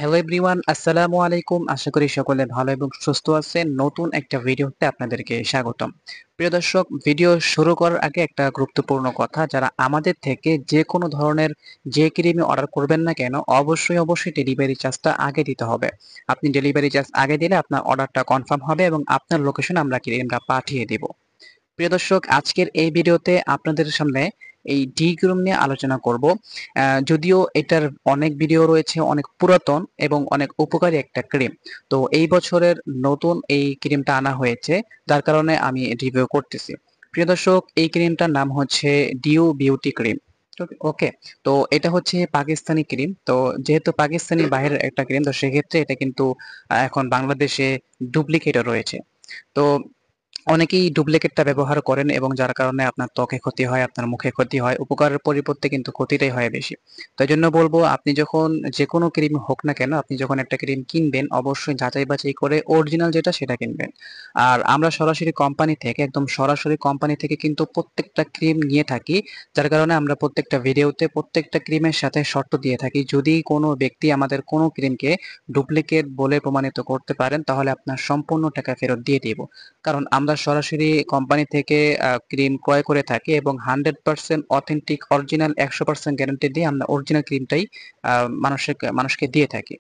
Hello everyone, আসসালামু আলাইকুম। আশা করি সকলে ভালো এবং সুস্থ আছেন। নতুন একটা ভিডিওতে আপনাদেরকে স্বাগতম। প্রিয় দর্শক, ভিডিও শুরু করার আগে একটা গুরুত্বপূর্ণ কথা, যারা আমাদের থেকে যে কোনো ধরনের যে ক্রিমই অর্ডার করবেন না কেন, অবশ্যই ডেলিভারি চার্জটা আগে দিতে হবে। আপনি ডেলিভারি চার্জ আগে দিলে আপনার অর্ডারটা কনফার্ম হবে এবং আপনার লোকেশনে আমরা ক্রিমটা পাঠিয়ে দিব। প্রিয় দর্শক, আজকের এই ভিডিওতে আপনাদের সামনে এই ডি ক্রিম নিয়ে আলোচনা করব। যদিও এটার অনেক ভিডিও রয়েছে, অনেক পুরাতন এবং অনেক উপকারী একটা ক্রিম। তো এই বছরের নতুন এই ক্রিমটা আনা হয়েছে, যার কারণে আমি রিভিউ করতেছি। প্রিয় দর্শক, এই ক্রিমটার নাম হচ্ছে ডিউ বিউটি ক্রিম। ওকে, তো এটা হচ্ছে পাকিস্তানি ক্রিম। তো যেহেতু পাকিস্তানি বাইরের একটা ক্রিম, তো সেক্ষেত্রে এটা কিন্তু এখন বাংলাদেশে ডুপ্লিকেটও রয়েছে। তো অনেকেই ডুপ্লিকেটটা ব্যবহার করেন এবং যার কারণে আপনার ত্বকে ক্ষতি হয়, আপনার মুখে ক্ষতি হয়। উপকারের পরিবর্তে কিন্তু ক্ষতিটাই হয় বেশি। তাই জন্য বলবো, আপনি যখন যেকোনো ক্রিম হোক না কেন, আপনি যখন একটা ক্রিম কিনবেন অবশ্যই যাচাই বাছাই করে অরিজিনাল যেটা সেটা কিনবেন। আর আমরা সরাসরি কোম্পানি থেকে, একদম সরাসরি কোম্পানি থেকে কিন্তু প্রত্যেকটা ক্রিম নিয়ে থাকি। যার কারণে আমরা প্রত্যেকটা ভিডিওতে প্রত্যেকটা ক্রিমের সাথে শর্ত দিয়ে থাকি, যদি কোনো ব্যক্তি আমাদের কোনো ক্রিমকে ডুপ্লিকেট বলে প্রমাণিত করতে পারেন তাহলে আপনার সম্পূর্ণ টাকা ফেরত দিয়ে দিব। কারণ আমরা সরাসরি কোম্পানি থেকে ক্রিম ক্রয় করে থাকি এবং 100% অথেন্টিক অরিজিনাল 100% গ্যারান্টি দিয়ে আমরা অরিজিনাল ক্রিমটাই মানুষকে দিয়ে থাকি।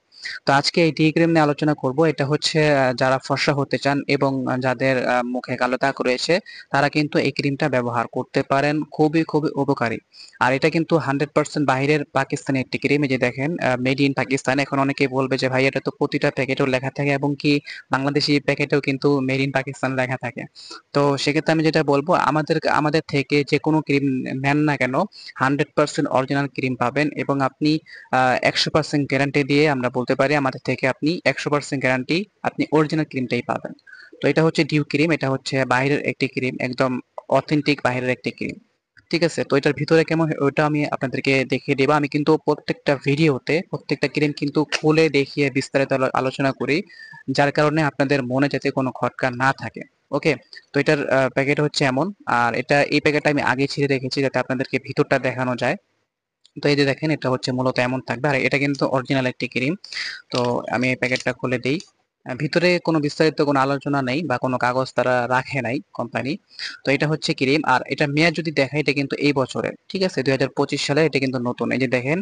তো আজকে এই ডি ক্রিম নিয়ে আলোচনা করব। এটা হচ্ছে যারা ফর্সা হতে চান এবং যাদের মুখে কালো দাগ রয়েছে, তারা কিন্তু এই ক্রিমটা ব্যবহার করতে পারেন। খুবই উপকারী। আর এটা কিন্তু 100% বাহিরের পাকিস্তানি একটি ক্রিম। এই যে দেখেন, মেড ইন পাকিস্তান। এখন অনেকেই বলবে যে ভাই, এটা তো প্রতিটা প্যাকেটেও লেখা থাকে এবং কি বাংলাদেশি প্যাকেটেও কিন্তু মেড ইন পাকিস্তান লেখা থাকে। তো সেক্ষেত্রে আমি যেটা বলবো, আমাদের থেকে যে কোনো ক্রিম নেন না কেন, 100% অরিজিনাল ক্রিম পাবেন এবং আপনি 100% গ্যারান্টি দিয়ে আমরা বলতে পারি আমাদের থেকে আপনি 100% গ্যারান্টি, আপনি অরিজিনাল ক্রিমটাই পাবেন। তো এটা হচ্ছে ডিউ ক্রিম, এটা হচ্ছে বাইরের একটি ক্রিম, একদম অথেন্টিক বাইরের একটি ক্রিম। ঠিক আছে, তো এটার ভিতরে কেমন ওইটা আমি আপনাদেরকে দেখিয়ে দেবো। আমি কিন্তু প্রত্যেকটা ভিডিওতে প্রত্যেকটা ক্রিম কিন্তু খুলে দেখিয়ে বিস্তারিত আলোচনা করি, যার কারণে আপনাদের মনে যাতে কোনো খটকা না থাকে। ওকে, তো এটার প্যাকেট হচ্ছে এমন। আর এই প্যাকেটটা আমি আগে ছিঁড়ে রেখেছি যাতে আপনাদেরকে ভিতরটা দেখানো যায়। তো এই যে দেখেন, এটা হচ্ছে মূলত এমন থাকবে আর এটা কিন্তু অরিজিনাল একটি ক্রিম। তো আমি এই প্যাকেটটা খুলে দিই। ভিতরে কোনো বিস্তারিত কোনো আলোচনা নেই বা কোনো কাগজ তারা রাখে নাই কোম্পানি। তো এটা হচ্ছে ক্রিম, আর এটা মেয়াদ যদি দেখাই, এটা কিন্তু এই বছরের, ঠিক আছে, 2025 সালে। এটা কিন্তু নতুন। এই যে দেখেন,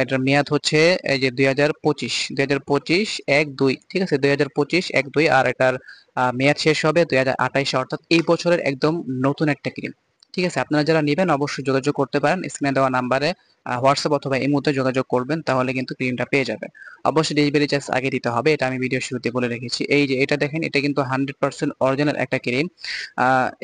এটার মেয়াদ হচ্ছে এই যে 2025 1/2, ঠিক আছে, 2025 1/2। আর এটার মেয়াদ শেষ হবে 2028, অর্থাৎ এই বছরের একদম নতুন একটা ক্রিম। ঠিক আছে, আপনারা যারা নেবেন অবশ্যই যোগাযোগ করতে পারেন স্ক্রিনে দেওয়া নাম্বারে। হোয়াটসঅ্যাপ অথবা এই মুহূর্তে যোগাযোগ করবেন, তাহলে কিন্তু ক্রিমটা পেয়ে যাবেন। অবশ্যই ডেলিভারি চার্জ আগে দিতে হবে, এটা আমি ভিডিও শুরুতে বলে রেখেছি। এই যে এটা দেখেন, এটা কিন্তু 100% অরিজিনাল একটা ক্রিম।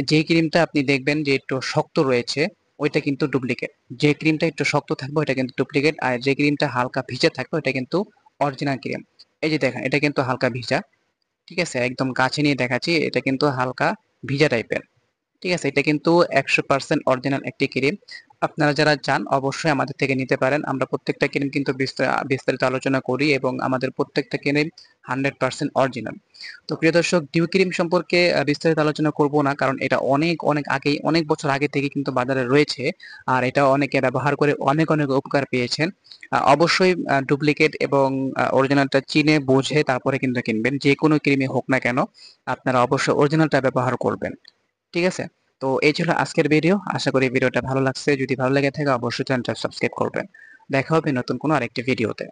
যে ক্রিমটা আপনি দেখবেন যে একটু শক্ত রয়েছে, ওইটা কিন্তু ডুপ্লিকেট। যে ক্রিমটা একটু শক্ত থাকবে ওইটা কিন্তু ডুপ্লিকেট, আর যে ক্রিমটা হালকা ভিজে থাকবে ওইটা কিন্তু অরিজিনাল ক্রিম। এই যে দেখেন, এটা কিন্তু হালকা ভিজা। ঠিক আছে, একদম কাছে নিয়ে দেখাচ্ছি, এটা কিন্তু হালকা ভিজা টাইপের। ঠিক আছে, এটা কিন্তু 100% অরিজিনাল একটি ক্রিম। আপনারা যারা চান অবশ্যই আমাদের থেকে নিতে পারেন। আমরা প্রত্যেকটা ক্রিম কিন্তু বিস্তারিত আলোচনা করি এবং আমাদের প্রত্যেকটা ক্রিম 100% অরিজিনাল। তো প্রিয় দর্শক, ডিউ ক্রিম সম্পর্কে বিস্তারিত আলোচনা করব না, কারণ এটা অনেক আগেই, অনেক বছর আগে থেকে কিন্তু বাজারে রয়েছে। আর এটা অনেকে ব্যবহার করে অনেক উপকার পেয়েছেন। অবশ্যই ডুপ্লিকেট এবং অরিজিনালটা চিনে বুঝে তারপরে কিন্তু কিনবেন। যে কোনো ক্রিমই হোক না কেন, আপনারা অবশ্যই অরিজিনালটা ব্যবহার করবেন। ঠিক আছে, তো এই ছিল আজকের ভিডিও। আশা করি ভিডিওটা ভালো লাগছে। যদি ভালো লেগে থাকে অবশ্যই চ্যানেলটা সাবস্ক্রাইব করবেন। দেখা হবে নতুন কোনো আরেকটি ভিডিওতে।